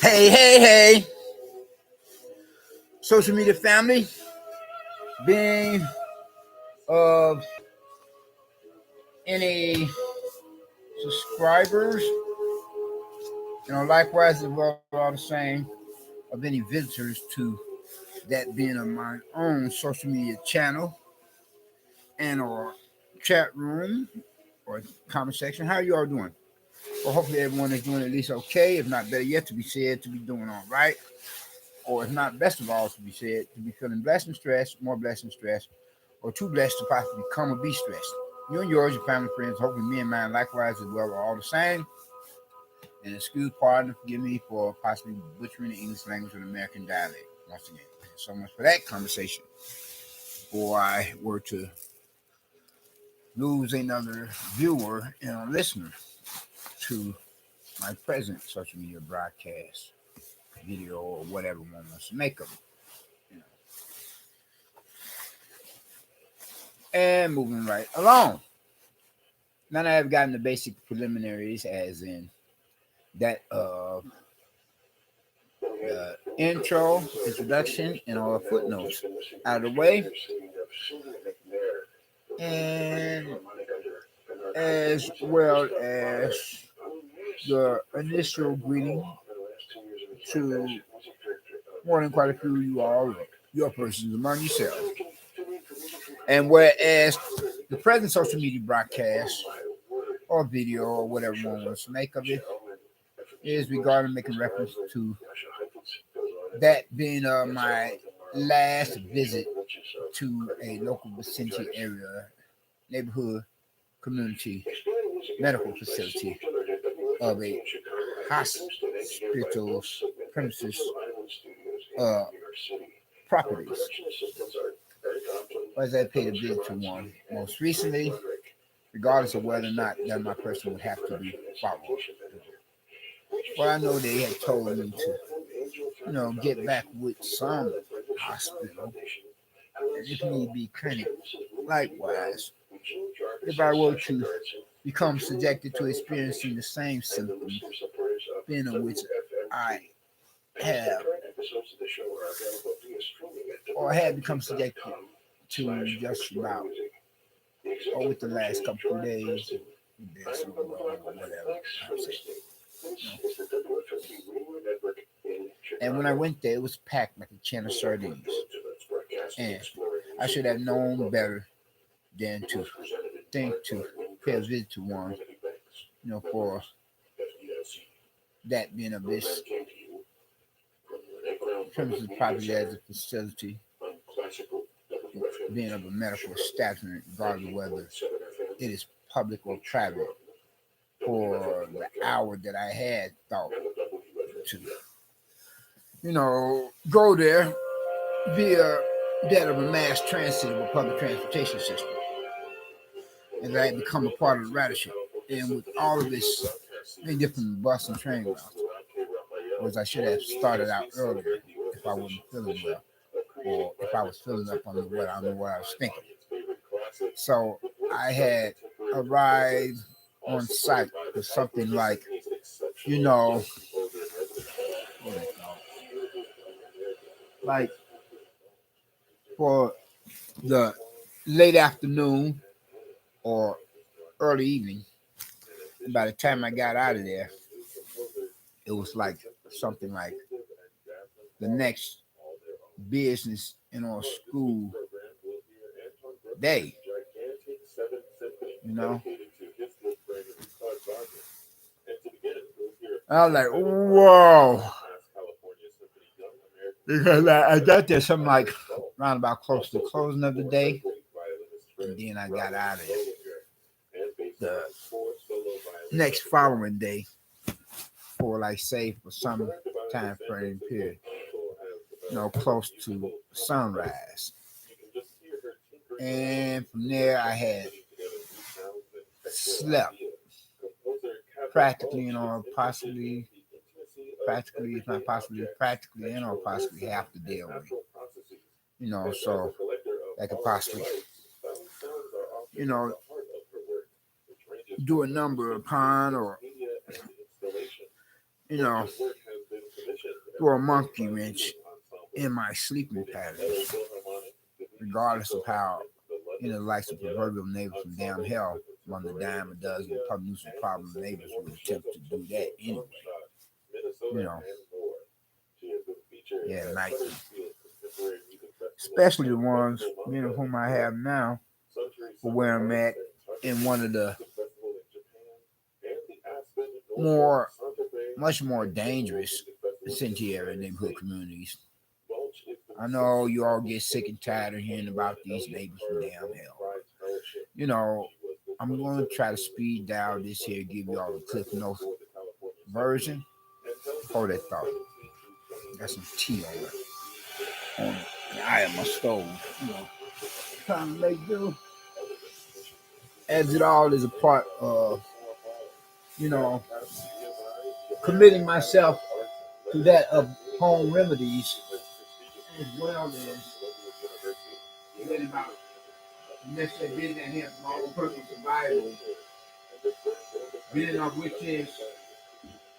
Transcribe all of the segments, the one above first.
Hey, hey, hey, social media family, being of any subscribers, likewise as well, all the same, of any visitors to that being of my own social media channel and or chat room or comment section. How are you all doing? Well, hopefully everyone is doing at least okay, if not better yet, to be said to be doing all right. Or if not best of all to be said, to be feeling blessed and stressed, more blessed and stressed, or too blessed to possibly become or be stressed. You and yours, your family, friends, hopefully me and mine likewise as well are all the same. And excuse pardon, forgive me for possibly butchering the English language or the American dialect. Once again, so much for that conversation. Before I were to lose another viewer and a listener to my present social media broadcast, video, or whatever one wants to make of it. And moving right along. Now that I've gotten the basic preliminaries, as in that of the intro, introduction, and all the footnotes out of the way, and as well as the initial greeting to more than quite a few of you all, your persons among yourselves. And whereas the present social media broadcast or video or whatever one wants to make of it is regarding making reference to that being my last visit to a local vicinity area, neighborhood, community, medical facility of a hospital premises properties. As I paid a visit to one most recently, regardless of whether or not that my person would have to be followed. Well, I know they had told me to, get back with some hospital, and if need be, clinic. Likewise, if I were to become subjected to experiencing the same symptoms, being of which I have or had become subjected to just about, or with the last couple of days, whatever. And when I went there, it was packed like a can of sardines. And I should have known better than to think to pay a visit to one, for that being of this premises property as a facility, being of a medical establishment, regardless of whether it is public or private, for the hour that I had thought to, go there via that of a mass transit of a public transportation system. And I had become a part of the ridership. And with all of this, many different bus and train routes, whereas I should have started out earlier if I wasn't feeling well, or if I was feeling up on the what I don't know what I was thinking. So I had arrived on site for something like, like for the late afternoon or early evening. And by the time I got out of there, it was like something like the next business school day. I was like, whoa. Because I got there something like around about close to the closing of the day. And then I got out of it the next following day for for some time frame period, close to sunrise. And from there I had slept practically, practically, if not possibly, practically, possibly half the day away. So I could possibly, do a number upon or, throw a monkey wrench in my sleeping patterns, regardless of how likes the proverbial neighbor from damn hell, one of the dime a dozen public nuisance problem neighbors would attempt to do that anyway. You know, yeah, nightly. Especially the ones, whom I have now, for where I'm at in one of the much more dangerous incendiary neighborhood communities. I know you all get sick and tired of hearing about these neighbors from damn hell. I'm going to try to speed dial this here, give you all a Cliff Notes version. Hold that thought. Got some tea on the eye of my stove. Trying to make do. As it all is a part of, committing myself to that of home remedies, as well as forgetting about necessarily being that here for my own personal survival, being of which is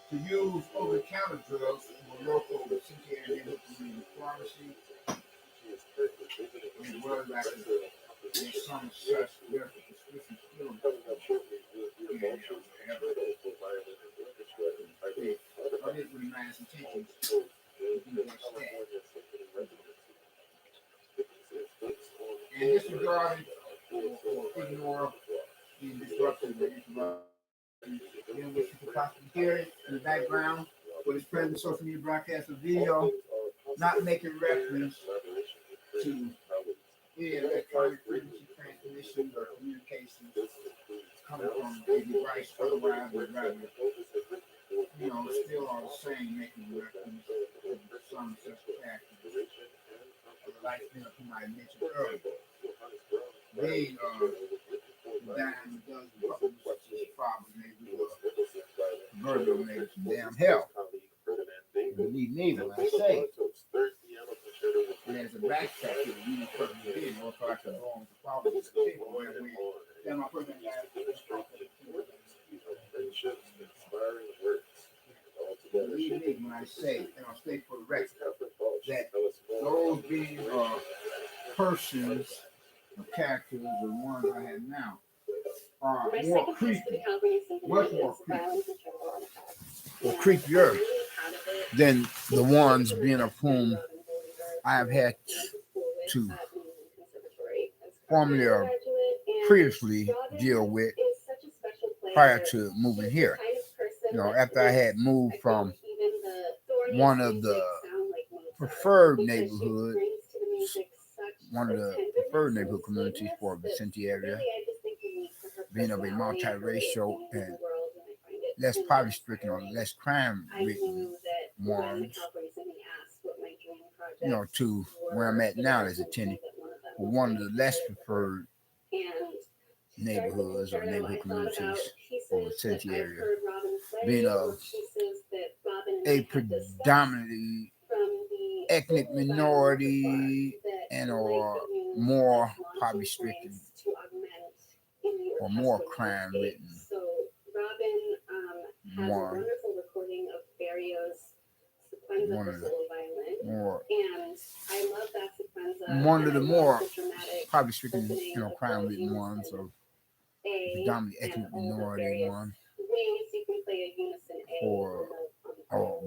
to use over-the-counter drugs from a local CTA neighborhood community pharmacy, as well as I can get some such medical prescription skills. I did with nice intentions to do just that. And disregarding or ignore the disruption that which you can possibly hear it in the background with its present social media broadcast of video, not making reference to any electronic frequency transmission or communication coming from a device otherwise or rather, still are the same, making reference to some such factors. Like whom I mentioned earlier. They dime dozen problems such as problem maybe proverbial neighbors from damn hell. Believe me when I say. And as a backtrack to the unique person did, or if I could go on to follow this table where then my person believe me when I say, and I'll state for the record, that those being persons or characters, the ones I have now, are more creepy, much more creepy, or creepier than the ones being of whom I have had to formerly or previously deal with prior to moving here. After I had moved from one of the preferred neighborhoods, one of the preferred neighborhood communities for Vicente area, being of a multiracial and less poverty stricken or less crime ridden ones, to where I'm at now as a tenant for one of the less preferred neighborhoods or neighborhood communities for Vicente area, being of a predominantly ethnic minority and or more poverty stricken or more crime ridden one. One of the more poverty stricken, crime ridden ones, or predominantly ethnic minority one, or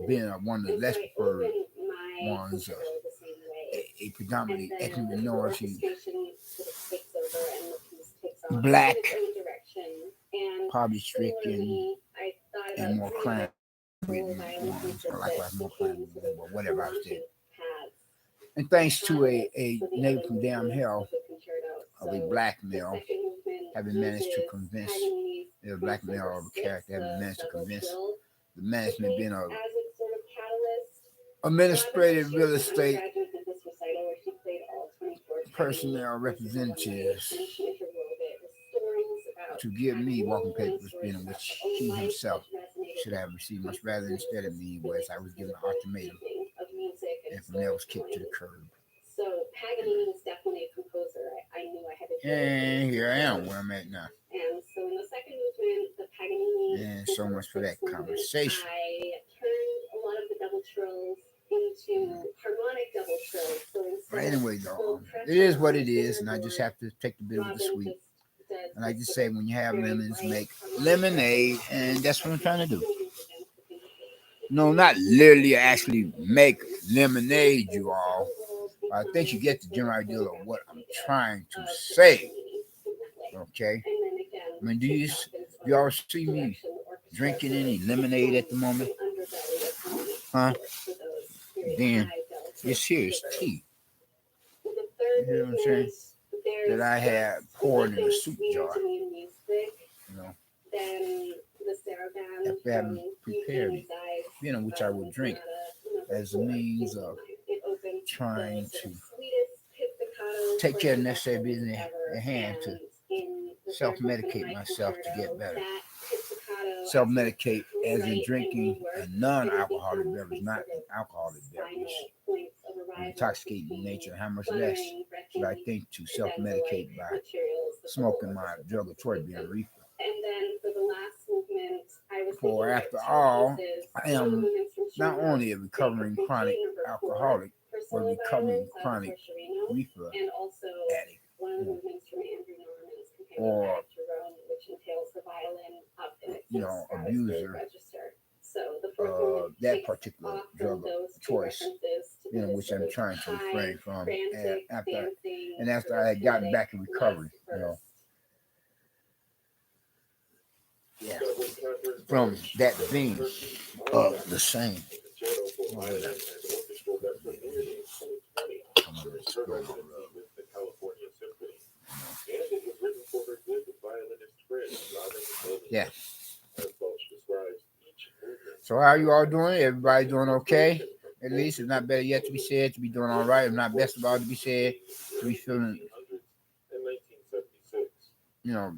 being one of the less preferred ones, a predominantly ethnic minority, black, poverty stricken, and more crime ridden ones, or likewise more crime ridden, or whatever I said. And thanks to a neighbor from damn hell of a black male having managed to convince a black male of a character having managed to convince the management being of administrative real estate personnel representatives to give me walking papers, being in which he himself should have received much rather instead of me, whereas I was given an ultimatum and from there was kicked to the curb. So Paganini is definitely a composer. I knew I had to. And here I am where I'm at now. And so in the second movement, the Paganini. And so much for that conversation. I turned a lot of the double trills Anyway, though, it is what it is, and I just have to take the bit with the sweet. And I just say, when you have lemons, make lemonade, and that's what I'm trying to do. No, not literally actually make lemonade, you all. I think you get the general idea of what I'm trying to say. Okay. I mean, do y'all see me drinking any lemonade at the moment? Huh? Then this here is tea. You hear what I'm saying? That I had poured in a soup jar. You know, after having prepared it, which I would drink as a means of trying to take care of the necessary business at hand to self-medicate myself to get better. Self-medicate as in drinking a non-alcoholic beverage, not an alcoholic beverage. Intoxicating in nature, how much less should I think to self-medicate by smoking my drug of choice being reefer? For after all, I am not only a recovering chronic alcoholic, but a recovering chronic reefer addict, or abuser that particular drug of choice, which I'm trying to refrain from. And after I had gotten back in recovery, yeah, from that being the same. Yeah. So how are you all doing? Everybody doing okay? At least, if not better yet to be said, to be doing all right. If not best of all to be said, to be feeling,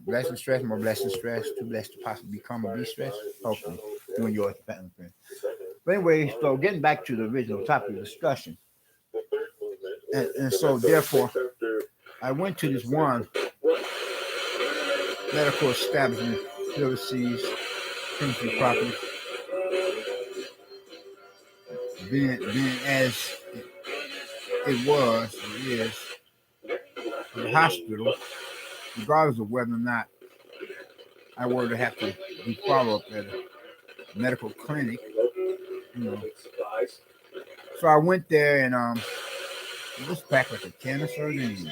blessed and stressed, more blessed and stressed, too blessed to possibly become or be stressed. Hopefully, doing your family thing. But anyway, so getting back to the original topic of discussion. And so therefore, I went to this one medical establishment, Philippines, Kingston property, being as it is, a hospital, regardless of whether or not I were to have to do follow-up at a medical clinic, So I went there and it was back like a can of sardines.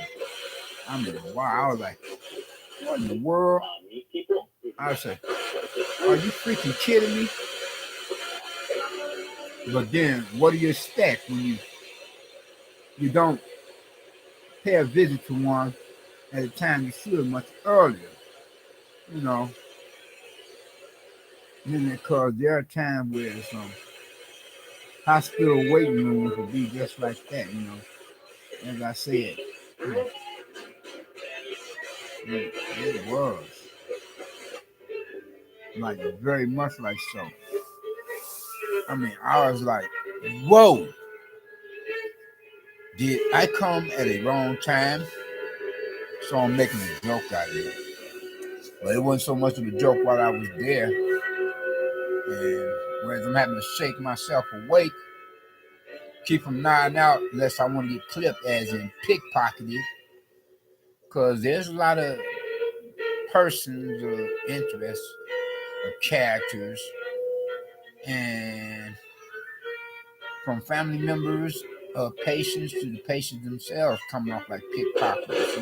I mean, wow, I was like, what in the world? I said, are you freaking kidding me? But then, what do you expect when you don't pay a visit to one at a time you should much earlier? Because there are times where some hospital waiting rooms will be just like that, As I said, it was like very much like so. I mean, I was like, whoa, did I come at a wrong time? So I'm making a joke out of it. But it wasn't so much of a joke while I was there. And whereas I'm having to shake myself awake, keep from nodding out unless I want to get clipped, as in pickpocketed. Because there's a lot of persons of interest, of characters, and from family members of patients to the patients themselves coming off like pickpockets,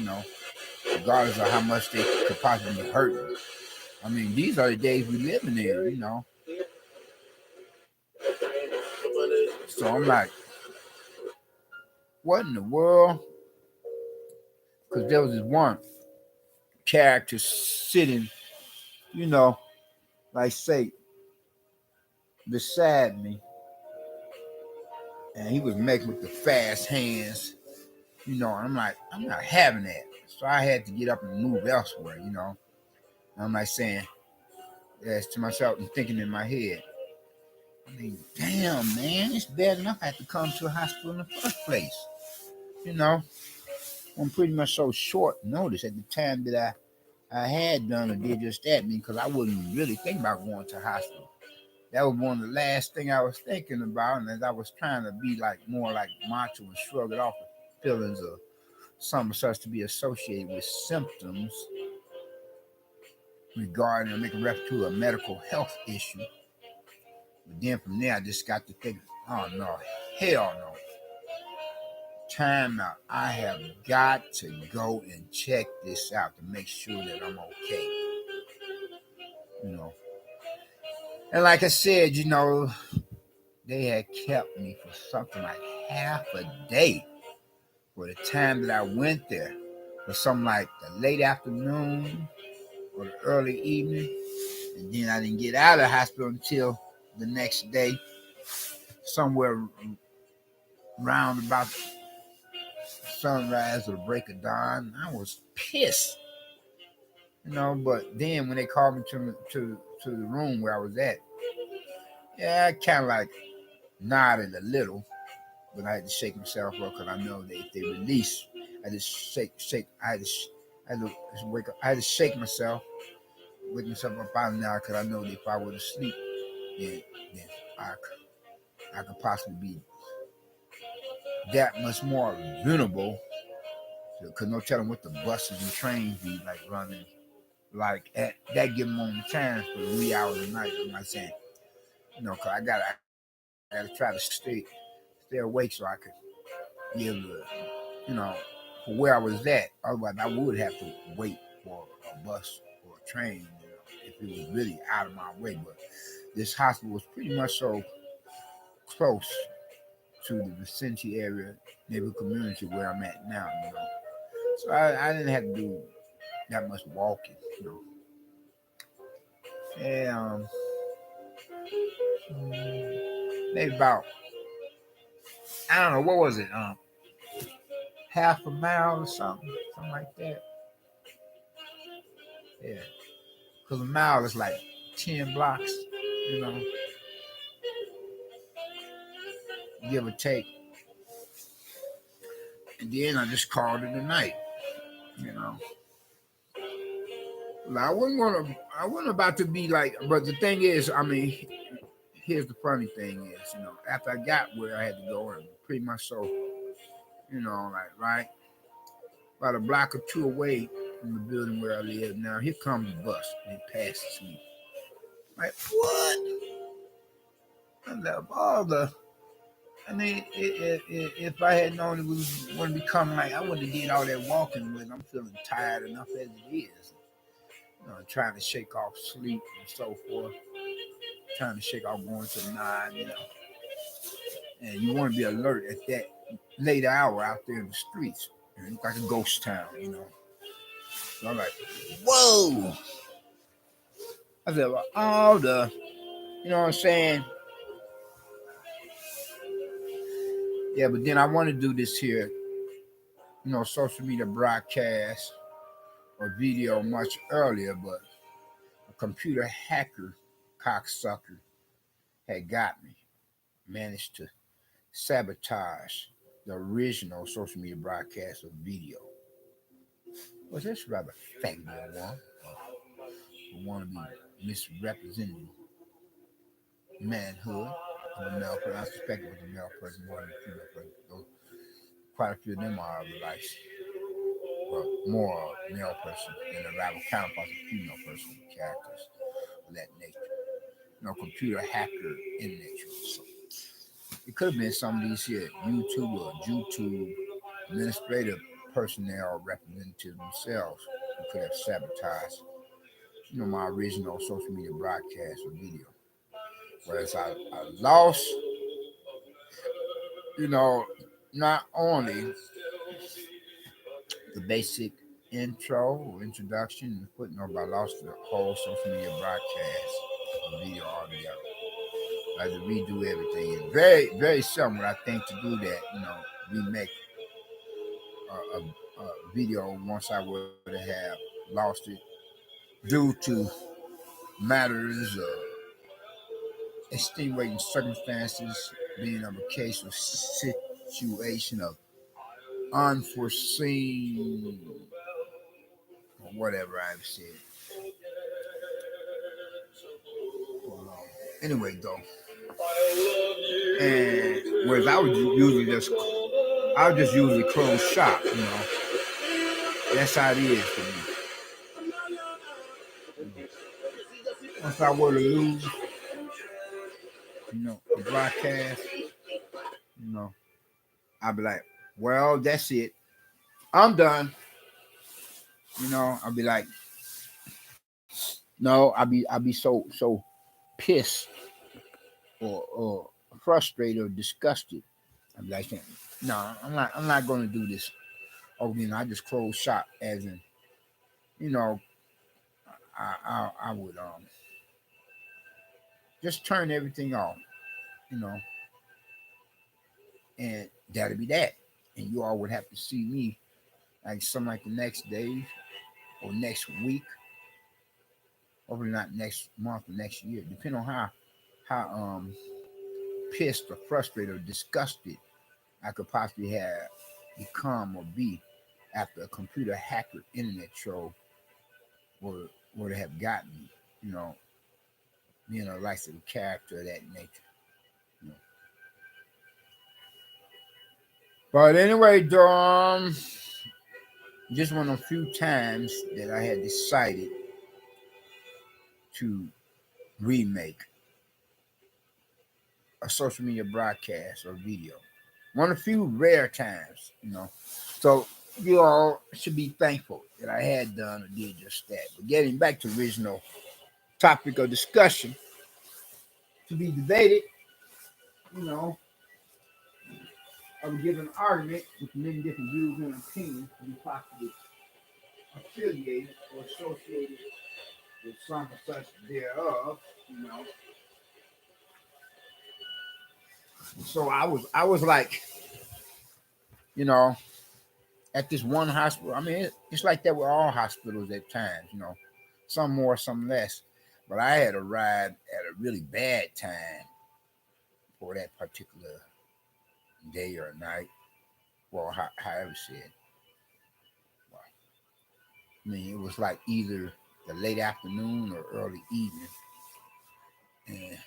regardless of how much they could possibly hurt you. I mean, these are the days we living in, So I'm like, what in the world? Because there was this one character sitting, like say, beside me, and he was making with the fast hands, and I'm like, I'm not having that. So I had to get up and move elsewhere, And I'm like saying, as to myself and thinking in my head, I mean, damn, man, it's bad enough I had to come to a hospital in the first place. I'm pretty much so short notice at the time that I had done or did just that, because I wasn't really thinking about going to a hospital. That was one of the last thing I was thinking about, and as I was trying to be like more like macho and shrug it off, feelings of some starts to be associated with symptoms regarding or making reference to a medical health issue. But then from there, I just got to think, oh no, hell no. Time out. I have got to go and check this out to make sure that I'm okay. You know. And like I said, they had kept me for something like half a day for the time that I went there. For something like the late afternoon or the early evening. And then I didn't get out of the hospital until the next day, somewhere round about sunrise or break of dawn. I was pissed, but then when they called me to the room where I was at, yeah, I kind of like nodded a little, but I had to shake myself up because I know that if they release, I just shake. I had to wake up. I had to shake myself, wake myself up out of now because I know that if I were to sleep, then I could possibly be that much more vulnerable. Because no telling what the buses and trains be like running, like at that given moment in time for the wee hours of the night. I'm not saying, because I gotta try to stay awake so I could be able to, for where I was at. Otherwise, I would have to wait for a bus or a train, if it was really out of my way. But this hospital was pretty much so close to the vicinity area, neighborhood community where I'm at now. So I didn't have to do that much walking. And maybe about, I don't know, what was it? Half a mile or something like that. Yeah, because a mile is like 10 blocks, you know, give or take. And then I just called it a night, you know. I wasn't about to be like, but the thing is, I mean, here's the funny thing is, after I got where I had to go, and pretty much so, like right about a block or two away from the building where I live now, here comes the bus and it passes me. Like, what? And all the, I mean, if I had known it was going to be coming, like I wouldn't have did all that walking with. I'm feeling tired enough as it is. Trying to shake off sleep and so forth. Trying to shake off going to the nine. And you want to be alert at that late hour out there in the streets. It's like a ghost town. So I'm like, whoa. I said, well, all the, you know what I'm saying? Yeah, but then I want to do this here, social media broadcast or video much earlier, but a computer hacker cocksucker had got me, managed to sabotage the original social media broadcast of video. Well, that's rather fake, one. I want to be misrepresenting manhood of a male person. I suspect it was a male person more than a female person. Though quite a few of them are like, more male person than a rival counterparts of female person characters of that nature. Computer hacker in nature. So it could have been some of these here YouTube or jewtube administrative personnel representatives themselves who could have sabotaged, my original social media broadcast or video. Whereas I lost, not only the basic intro or introduction and footnote, but I lost the whole social media broadcast or video altogether. I had to redo everything. And very, very seldom would I think to do that, remake a video once I would have lost it due to matters of extenuating circumstances, being of a case or situation of unforeseen or whatever I've said. Anyway, though, and whereas I would usually just I'll just usually close shop, you know. That's how it is for me. Once I were to lose, you know, the broadcast, you know, I'll be like, well, that's it. I'm done. You know, I'll be like, no, I'll be so pissed or frustrated or disgusted. I'm like, no, I'm not gonna do this. Oh, you know, I just close shop as in, you know, I would just turn everything off, you know, and that'll be that. And you all would have to see me like some like the next day or next week, hopefully not next month or next year, depending on how pissed or frustrated or disgusted I could possibly have become or be after a computer hacker internet troll would have gotten me, you know, being a licensed character of that nature. You know. But anyway, just one of the few times that I had decided to remake a social media broadcast or video. One of the few rare times, you know. So you all should be thankful that I had done or did just that. But getting back to the original topic of discussion to be debated, you know, I would give an argument with many different views and opinions to be possibly affiliated or associated with some or such thereof, you know. So I was like, you know, at this one hospital. I mean, it's like that with all hospitals at times, you know, some more, some less. But I had arrived at a really bad time for that particular day or night, well, however said. Well, I mean, it was like either the late afternoon or early evening. And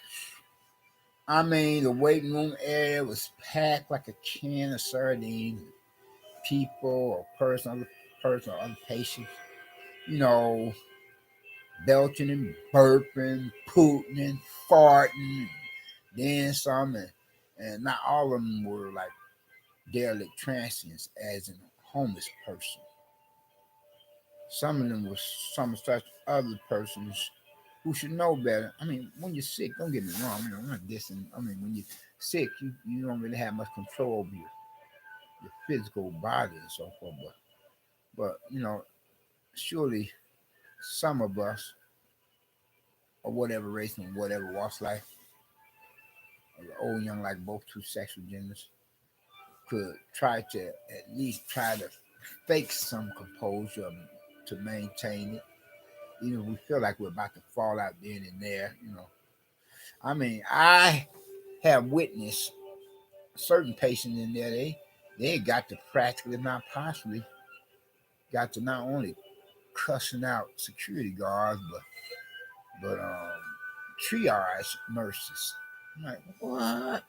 I mean, the waiting room area was packed like a can of sardines. People or person or other patients, you know, belching and burping, pooting and farting, then some, and not all of them were like derelict transients, as in a homeless person. Some of them were some such other persons who should know better. I mean, when you're sick, don't get me wrong. I mean, I'm not dissing. I mean, when you're sick, you don't really have much control over your physical body and so forth. But you know, surely some of us, or whatever race and whatever walks life, old, young, like both two sexual genders, could try to at least try to fake some composure to maintain it, even if we feel like we're about to fall out then and there. You know, I mean, I have witnessed certain patients in there. They got to practically, not possibly, got to not only cussing out security guards, but triage nurses. I'm like, what?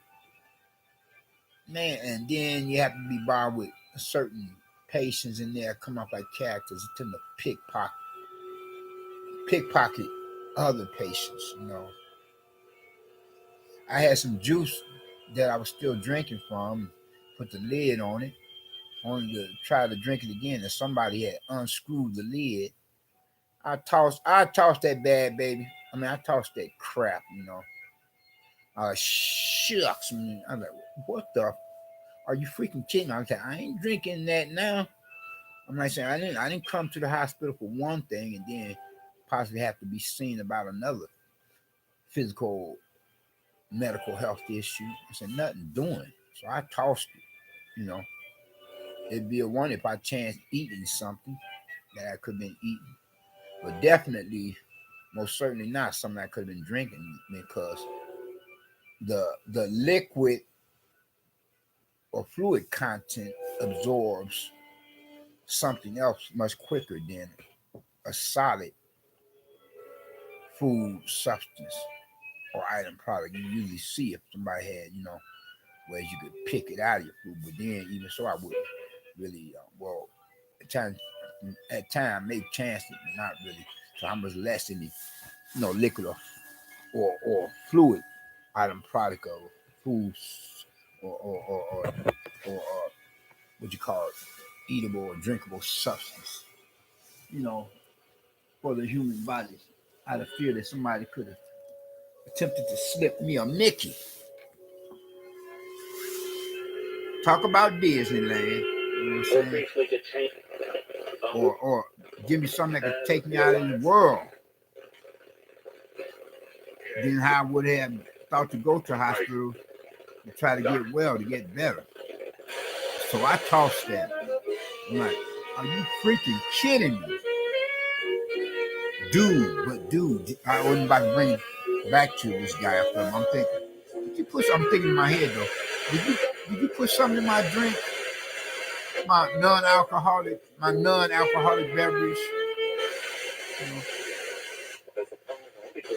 Man, and then you have to be bothered with certain patients in there come up like characters to the pickpocket other patients, you know. I had some juice that I was still drinking from, put the lid on it, only to try to drink it again, and somebody had unscrewed the lid. I tossed that bad baby. I mean, I tossed that crap, you know. Shucks, man. I'm like, what the? Are you freaking kidding me? I was like, I ain't drinking that now. I'm like saying I didn't come to the hospital for one thing and then possibly have to be seen about another physical medical health issue. I said nothing doing. So I tossed it, you know. It'd be a one if I chanced eating something that I could have been eating. But definitely, most certainly not something I could have been drinking because the liquid or fluid content absorbs something else much quicker than a solid food substance or item product you usually see if somebody had, you know, whereas you could pick it out of your food. But then, even so, I wouldn't really, at times, maybe chance it, but not really. So how much less any, liquid or fluid item product of foods or what you call it, eatable or drinkable substance, you know, for the human body. Out of fear that somebody could have attempted to slip me a Mickey. Talk about Disneyland, you know what I'm saying? Or give me something that could take me out of the world. Then how I would have thought to go to hospital to try to get well, to get better. So I tossed that. I'm like, are you freaking kidding me? Dude, I wasn't about to bring back to this guy after him. I'm thinking, I'm thinking in my head though, did you put something in my drink? My non-alcoholic beverage. You know,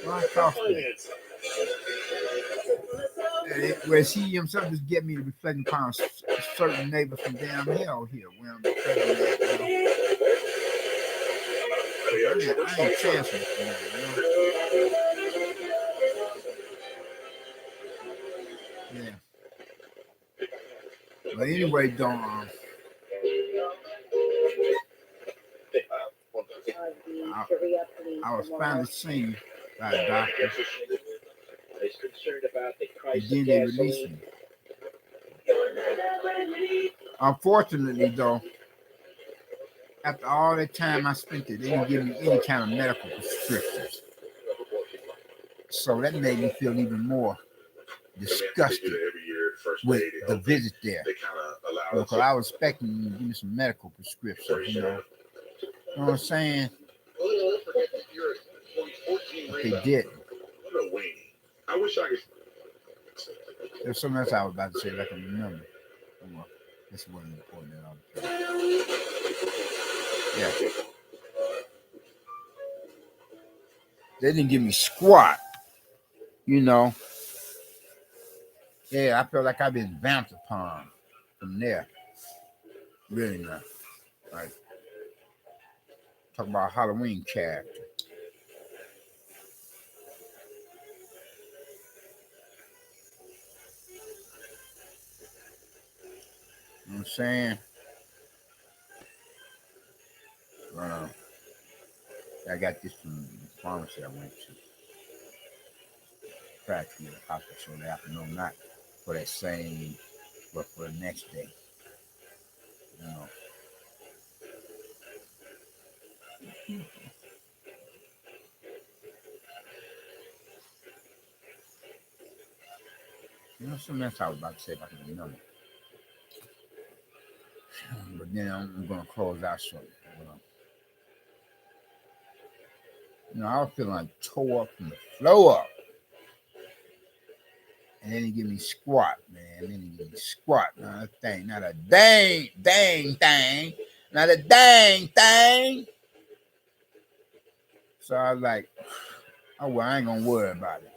well, I tossed that. Where he himself just get me to reflecting upon certain neighbors from damn hell here. Where I'm I ain't chancing it, Yeah. But anyway, don't. I was finally seen by a doctor. And then they released me. Unfortunately, though, after all that time I spent there, they didn't give me any kind of medical prescriptions. So that made me feel even more disgusted with the visit there. Because I was expecting them to give me some medical prescriptions, You know what I'm saying? But they didn't. I wish I could. There's something else I was about to say that I can remember. Well, this wasn't important at all. Yeah. They didn't give me squat. Yeah, I felt like I've been vamped upon from there. Really not. Like, talk about a Halloween character. You know what I'm saying? I got this from the pharmacy I went to. Practically the hospital so the afternoon, not for that same, but for the next day. You know. Something else I was about to say if I can remember. But then I'm going to close out shortly. I was feeling like tore up from the floor up. And then he give me squat, man. Then he give me squat. Not a thing. Not a dang thing. Not a dang thing. So I was like, oh, well, I ain't going to worry about it.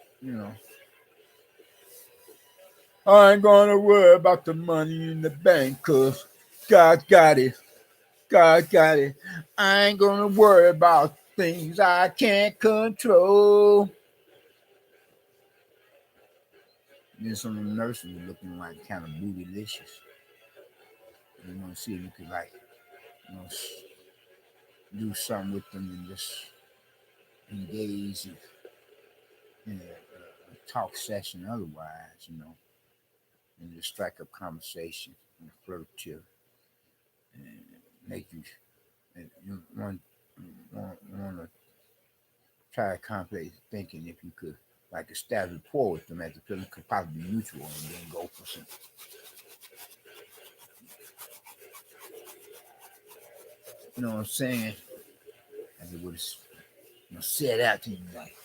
I ain't going to worry about the money in the bank because God got it. God got it. I ain't going to worry about things I can't control. Then some of the nurses were looking like kind of bootylicious. You want to see if you could do something with them and just engage in a talk session otherwise, and just strike up conversation and flirt you and make you want to try to contemplate thinking if you could like establish rapport with them as the feeling could possibly be mutual and then go for some. You know what I'm saying? As it would said out to you like.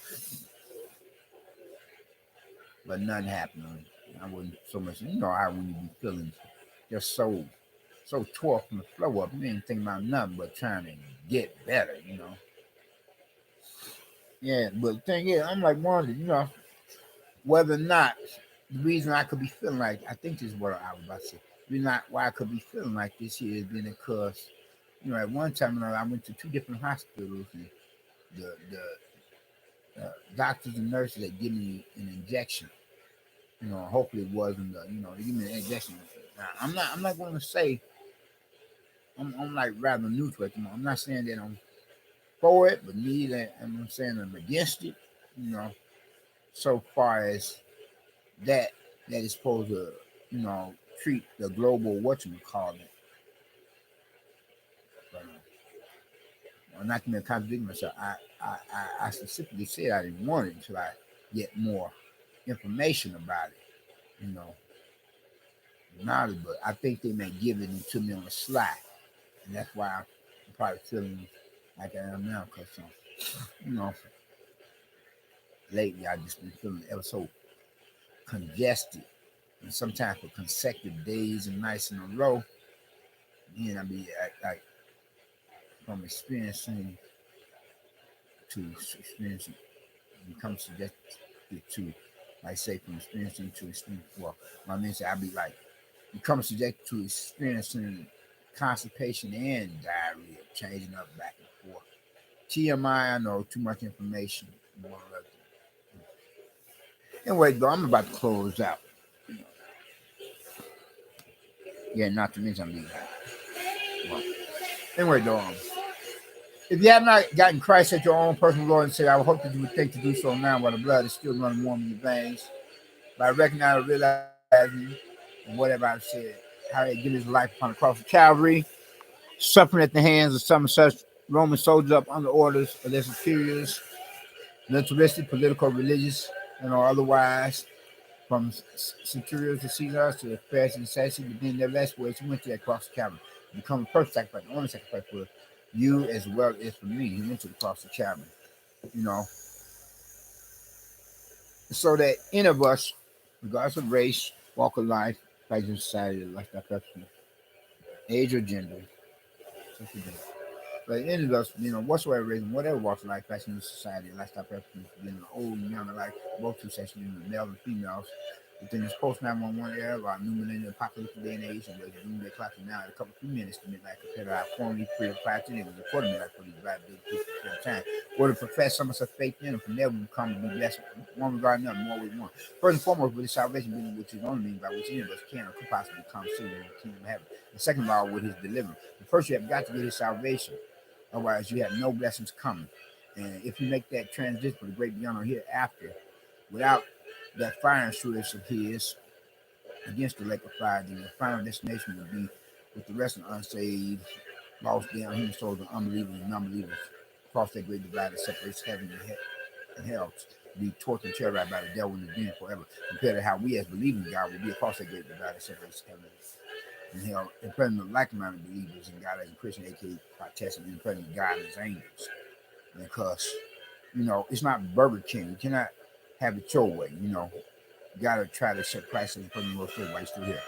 But nothing happened. I wasn't so much, how when you be feeling just so tore from the flow up, you ain't thinking about nothing but trying to get better, Yeah, but the thing is, I'm like wondering, whether or not the reason I could be feeling like I think this is what I was about to say. The reason why I could be feeling like this here is been because at one time I went to two different hospitals and the doctors and nurses that give me an injection. Hopefully it wasn't they give me an injection. Now, I'm not going to say I'm like rather neutral at the moment. I'm not saying that I'm for it, but neither am I saying I'm against it. You know, so far as that that is supposed to treat the global whatchamacallit. But not to be contradicting myself, I specifically said I didn't want it until I get more information about it. You know, knowledge, but I think they may give it to me on the sly, and that's why I'm probably feeling like I am now. Because you know, lately I just been feeling ever so congested, and sometimes for consecutive days and nights in a row. Then I be like from experiencing to experiencing, become subjected to, like say from experiencing to experience. Well, I mean, I be like become subjected to experiencing constipation and diarrhea, changing up back and forth. TMI, I know too much information. Anyway, though, I'm about to close out. Yeah, not to mention I'm being well, anyway, though, if you have not gotten Christ as your own personal Lord and Savior, I would hope that you would think to do so now while the blood is still running warm in your veins. By recognizing and realizing whatever I've said, how he gave his life upon the cross of Calvary, suffering at the hands of some such Roman soldiers up under orders of their superiors, militaristic, political, religious, and or otherwise, from centurions to Caesars to the Pharisees and Sadducees, but then nevertheless, words he went to that cross of Calvary, become a perfect sacrifice, the only sacrifice for you as well as for me. He went to the cross of Calvary, you know, so that any of us, regardless of race, walk of life, place in society, lifestyle, preference, age or gender, but any of us, whatsoever reason, whatever walks of life, fashion in society, lifestyle preferences, being an old and young alike, both two sexual, males and females, within this post 911 era, our new millennial apocalyptic day and age, and we're doing the clock now at a couple few minutes to midnight compared to our formerly pre-applied to neighbors, according to midnight for these black big people at the time. Or to profess some of such faith in, and from there we come to be blessed, one regarding another, more with one. First and foremost, with his salvation being which is only means by which any of us can or could possibly come soon in the kingdom of heaven. And second of all, with his deliverance. But first, you have got to get his salvation. Otherwise, you have no blessings coming. And if you make that transition for the great beyond or hereafter, without that fire insurance of his against the lake of fire, then your final destination will be with the rest of the unsaved, lost down human souls, and unbelievers and non-believers across that great divide that separates heaven and hell, to be tortured and terrorized by the devil and the demon forever. Compared to how we as believing God will be across that great divide that separates heaven and hell, in presence of like-minded believers in God and Christian, a.k.a. Protestant, in presence of God and his angels. Because, it's not Burger King. You cannot have it your way, You got to try to accept Christ as the person most while you're still here.